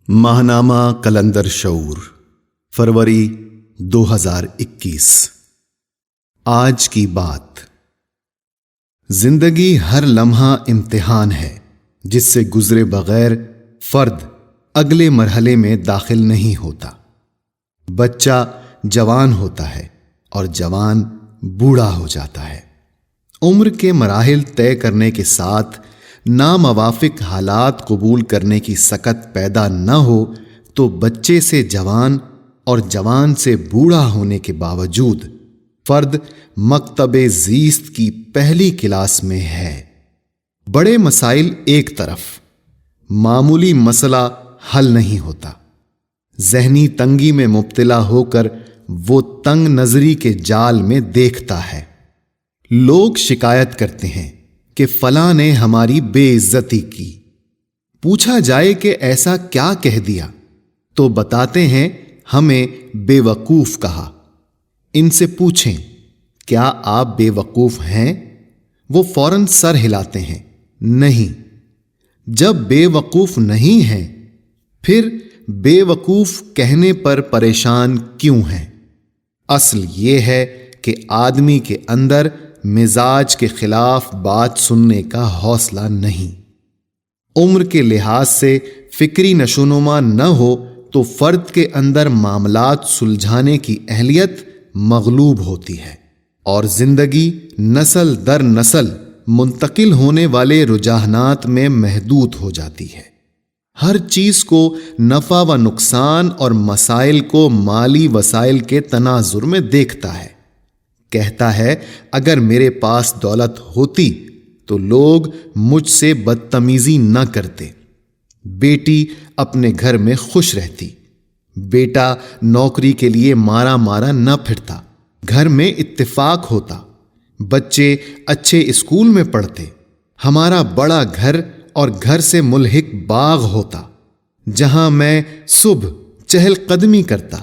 ماہنامہ کلندر شعور فروری 2021۔ آج کی بات۔ زندگی ہر لمحہ امتحان ہے جس سے گزرے بغیر فرد اگلے مرحلے میں داخل نہیں ہوتا۔ بچہ جوان ہوتا ہے اور جوان بوڑھا ہو جاتا ہے۔ عمر کے مراحل طے کرنے کے ساتھ ناموافق حالات قبول کرنے کی سکت پیدا نہ ہو تو بچے سے جوان اور جوان سے بوڑھا ہونے کے باوجود فرد مکتب زیست کی پہلی کلاس میں ہے۔ بڑے مسائل ایک طرف، معمولی مسئلہ حل نہیں ہوتا۔ ذہنی تنگی میں مبتلا ہو کر وہ تنگ نظری کے جال میں دیکھتا ہے۔ لوگ شکایت کرتے ہیں کہ فلاں نے ہماری بے عزتی کی۔ پوچھا جائے کہ ایسا کیا کہہ دیا تو بتاتے ہیں ہمیں بے وقوف کہا۔ ان سے پوچھیں کیا آپ بے وقوف ہیں؟ وہ فوراً سر ہلاتے ہیں نہیں۔ جب بے وقوف نہیں ہیں پھر بے وقوف کہنے پر پریشان کیوں ہیں؟ اصل یہ ہے کہ آدمی کے اندر مزاج کے خلاف بات سننے کا حوصلہ نہیں۔ عمر کے لحاظ سے فکری نشوونما نہ ہو تو فرد کے اندر معاملات سلجھانے کی اہلیت مغلوب ہوتی ہے اور زندگی نسل در نسل منتقل ہونے والے رجحانات میں محدود ہو جاتی ہے۔ ہر چیز کو نفع و نقصان اور مسائل کو مالی وسائل کے تناظر میں دیکھتا ہے۔ کہتا ہے اگر میرے پاس دولت ہوتی تو لوگ مجھ سے بدتمیزی نہ کرتے، بیٹی اپنے گھر میں خوش رہتی، بیٹا نوکری کے لیے مارا مارا نہ پھرتا، گھر میں اتفاق ہوتا، بچے اچھے اسکول میں پڑھتے، ہمارا بڑا گھر اور گھر سے ملحق باغ ہوتا جہاں میں صبح چہل قدمی کرتا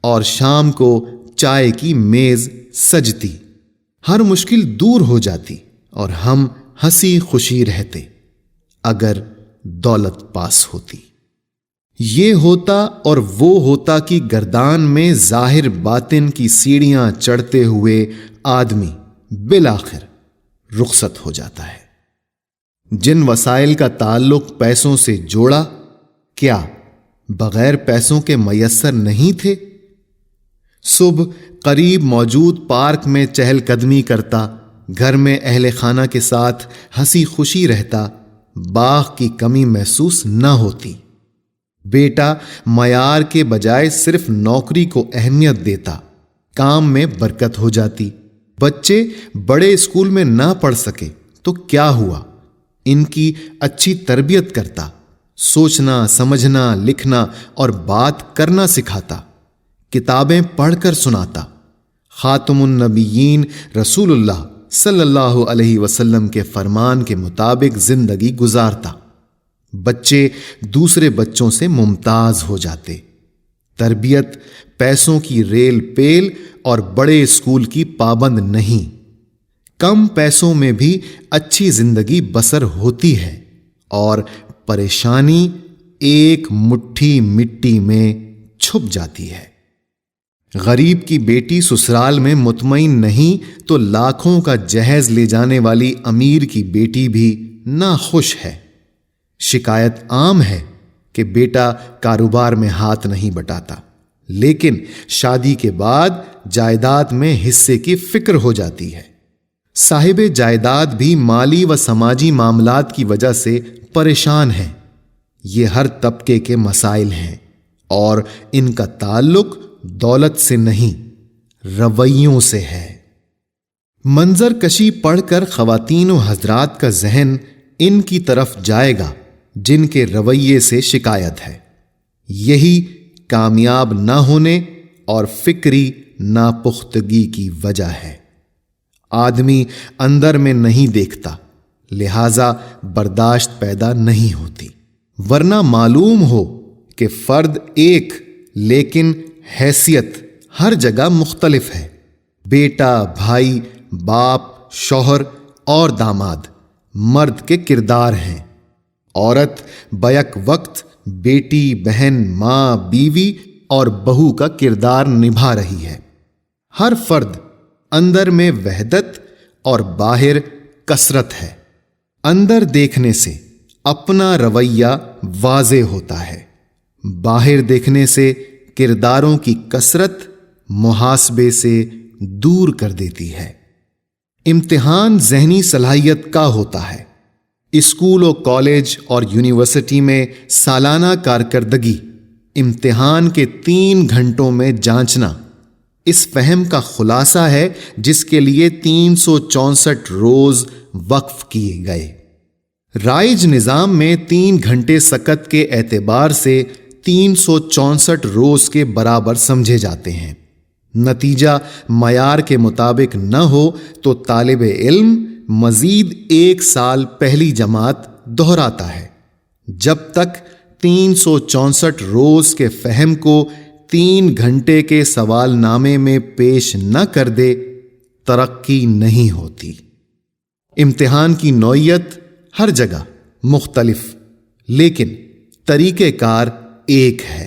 اور شام کو چائے کی میز سجتی، ہر مشکل دور ہو جاتی اور ہم ہنسی خوشی رہتے اگر دولت پاس ہوتی۔ یہ ہوتا اور وہ ہوتا کہ گردان میں ظاہر باطن کی سیڑھیاں چڑھتے ہوئے آدمی بالآخر رخصت ہو جاتا ہے۔ جن وسائل کا تعلق پیسوں سے جوڑا کیا بغیر پیسوں کے میسر نہیں تھے؟ صبح قریب موجود پارک میں چہل قدمی کرتا، گھر میں اہل خانہ کے ساتھ ہنسی خوشی رہتا، باغ کی کمی محسوس نہ ہوتی۔ بیٹا معیار کے بجائے صرف نوکری کو اہمیت دیتا، کام میں برکت ہو جاتی۔ بچے بڑے اسکول میں نہ پڑھ سکے تو کیا ہوا؟ ان کی اچھی تربیت کرتا، سوچنا سمجھنا لکھنا اور بات کرنا سکھاتا، کتابیں پڑھ کر سناتا، خاتم النبیین رسول اللہ صلی اللہ علیہ وسلم کے فرمان کے مطابق زندگی گزارتا۔ بچے دوسرے بچوں سے ممتاز ہو جاتے۔ تربیت پیسوں کی ریل پیل اور بڑے اسکول کی پابند نہیں۔ کم پیسوں میں بھی اچھی زندگی بسر ہوتی ہے اور پریشانی ایک مٹھی مٹی میں چھپ جاتی ہے۔ غریب کی بیٹی سسرال میں مطمئن نہیں تو لاکھوں کا جہیز لے جانے والی امیر کی بیٹی بھی ناخوش ہے۔ شکایت عام ہے کہ بیٹا کاروبار میں ہاتھ نہیں بٹاتا، لیکن شادی کے بعد جائیداد میں حصے کی فکر ہو جاتی ہے۔ صاحب جائیداد بھی مالی و سماجی معاملات کی وجہ سے پریشان ہیں۔ یہ ہر طبقے کے مسائل ہیں اور ان کا تعلق دولت سے نہیں رویوں سے ہے۔ منظر کشی پڑھ کر خواتین و حضرات کا ذہن ان کی طرف جائے گا جن کے رویے سے شکایت ہے۔ یہی کامیاب نہ ہونے اور فکری ناپختگی کی وجہ ہے۔ آدمی اندر میں نہیں دیکھتا، لہذا برداشت پیدا نہیں ہوتی، ورنہ معلوم ہو کہ فرد ایک لیکن حیثیت ہر جگہ مختلف ہے۔ بیٹا، بھائی، باپ، شوہر اور داماد مرد کے کردار ہیں۔ عورت بیک وقت بیٹی، بہن، ماں، بیوی اور بہو کا کردار نبھا رہی ہے۔ ہر فرد اندر میں وحدت اور باہر کثرت ہے۔ اندر دیکھنے سے اپنا رویہ واضح ہوتا ہے، باہر دیکھنے سے کرداروں کی کثرت محاسبے سے دور کر دیتی ہے۔ امتحان ذہنی صلاحیت کا ہوتا ہے۔ اسکول و کالج اور یونیورسٹی میں سالانہ کارکردگی امتحان کے 3 گھنٹوں میں جانچنا اس فہم کا خلاصہ ہے جس کے لیے 364 روز وقف کیے گئے۔ رائج نظام میں 3 گھنٹے سکت کے اعتبار سے 364 روز کے برابر سمجھے جاتے ہیں۔ نتیجہ معیار کے مطابق نہ ہو تو طالب علم مزید 1 سال پہلی جماعت دہراتا ہے۔ جب تک 364 روز کے فہم کو 3 گھنٹے کے سوال نامے میں پیش نہ کر دے، ترقی نہیں ہوتی۔ امتحان کی نوعیت ہر جگہ مختلف، لیکن طریقہ کار ایک ہے۔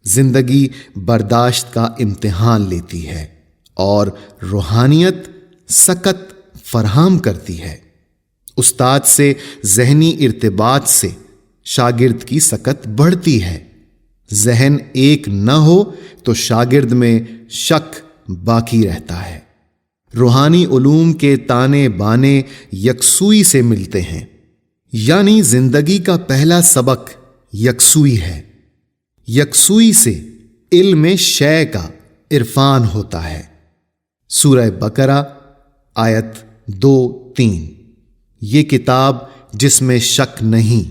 زندگی برداشت کا امتحان لیتی ہے اور روحانیت سکت فراہم کرتی ہے۔ استاد سے ذہنی ارتباط سے شاگرد کی سکت بڑھتی ہے۔ ذہن ایک نہ ہو تو شاگرد میں شک باقی رہتا ہے۔ روحانی علوم کے تانے بانے یکسوئی سے ملتے ہیں، یعنی زندگی کا پہلا سبق یکسوئی ہے۔ یکسوئی سے علم شے کا عرفان ہوتا ہے۔ سورہ بقرہ آیت 2-3۔ یہ کتاب جس میں شک نہیں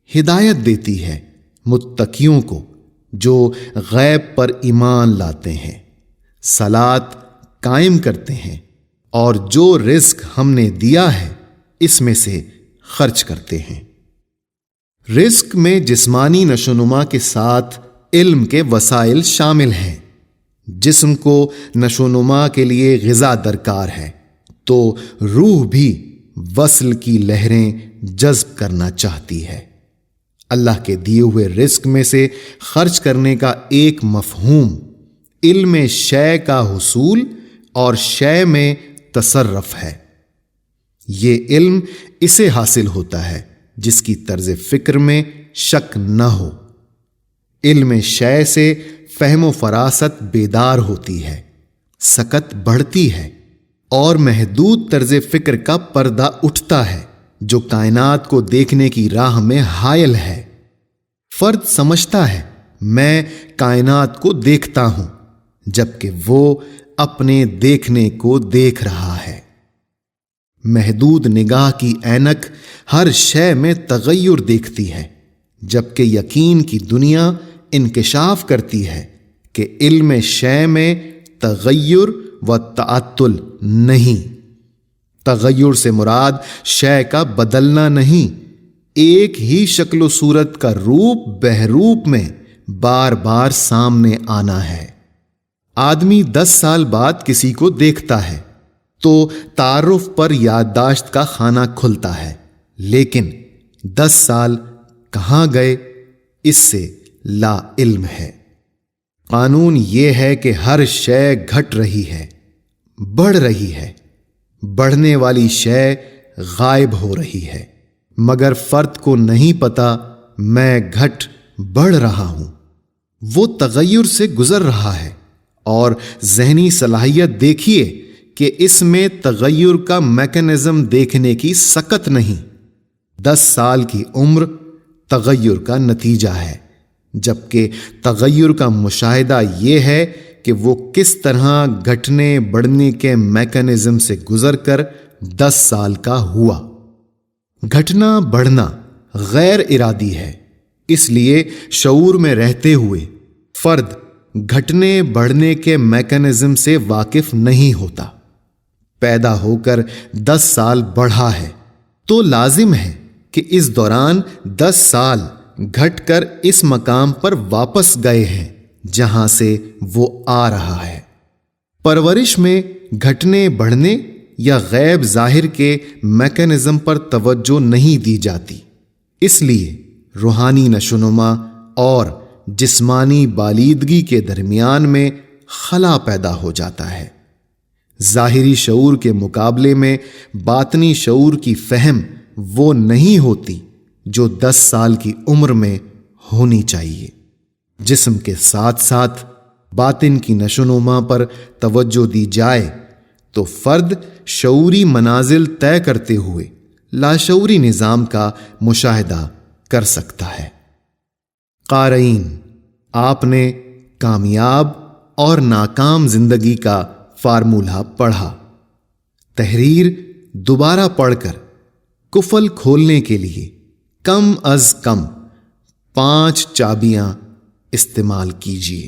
ہدایت دیتی ہے متقیوں کو جو غیب پر ایمان لاتے ہیں، صلاۃ قائم کرتے ہیں اور جو رزق ہم نے دیا ہے اس میں سے خرچ کرتے ہیں۔ رزق میں جسمانی نشوونما کے ساتھ علم کے وسائل شامل ہیں۔ جسم کو نشوونما کے لیے غذا درکار ہے تو روح بھی وصل کی لہریں جذب کرنا چاہتی ہے۔ اللہ کے دیے ہوئے رزق میں سے خرچ کرنے کا ایک مفہوم علم شے کا حصول اور شے میں تصرف ہے۔ یہ علم اسے حاصل ہوتا ہے جس کی طرز فکر میں شک نہ ہو۔ علم شے سے فہم و فراست بیدار ہوتی ہے، سکت بڑھتی ہے اور محدود طرز فکر کا پردہ اٹھتا ہے جو کائنات کو دیکھنے کی راہ میں حائل ہے۔ فرد سمجھتا ہے میں کائنات کو دیکھتا ہوں، جبکہ وہ اپنے دیکھنے کو دیکھ رہا ہے۔ محدود نگاہ کی اینک ہر شے میں تغیر دیکھتی ہے، جبکہ یقین کی دنیا انکشاف کرتی ہے کہ علم شے میں تغیر و تعطل نہیں۔ تغیر سے مراد شے کا بدلنا نہیں، ایک ہی شکل و صورت کا روپ بہروپ میں بار بار سامنے آنا ہے۔ آدمی 10 سال بعد کسی کو دیکھتا ہے تو تعارف پر یادداشت کا خانہ کھلتا ہے، لیکن 10 سال کہاں گئے اس سے لا علم ہے۔ قانون یہ ہے کہ ہر شے گھٹ رہی ہے، بڑھ رہی ہے، بڑھنے والی شے غائب ہو رہی ہے، مگر فرد کو نہیں پتا میں گھٹ بڑھ رہا ہوں۔ وہ تغیر سے گزر رہا ہے اور ذہنی صلاحیت دیکھیے کہ اس میں تغیر کا میکانزم دیکھنے کی سکت نہیں۔ 10 سال کی عمر تغیر کا نتیجہ ہے، جبکہ تغیر کا مشاہدہ یہ ہے کہ وہ کس طرح گھٹنے بڑھنے کے میکانزم سے گزر کر 10 سال کا ہوا۔ گھٹنا بڑھنا غیر ارادی ہے، اس لیے شعور میں رہتے ہوئے فرد گھٹنے بڑھنے کے میکانزم سے واقف نہیں ہوتا۔ پیدا ہو کر 10 سال بڑھا ہے تو لازم ہے کہ اس دوران 10 سال گھٹ کر اس مقام پر واپس گئے ہیں جہاں سے وہ آ رہا ہے۔ پرورش میں گھٹنے بڑھنے یا غیب ظاہر کے میکانزم پر توجہ نہیں دی جاتی، اس لیے روحانی نشوونما اور جسمانی بالیدگی کے درمیان میں خلا پیدا ہو جاتا ہے۔ ظاہری شعور کے مقابلے میں باطنی شعور کی فہم وہ نہیں ہوتی جو 10 سال کی عمر میں ہونی چاہیے۔ جسم کے ساتھ ساتھ باطن کی نشوونما پر توجہ دی جائے تو فرد شعوری منازل طے کرتے ہوئے لاشعوری نظام کا مشاہدہ کر سکتا ہے۔ قارئین، آپ نے کامیاب اور ناکام زندگی کا فارمولہ پڑھا۔ تحریر دوبارہ پڑھ کر قفل کھولنے کے لیے کم از کم 5 چابیاں استعمال کیجیے۔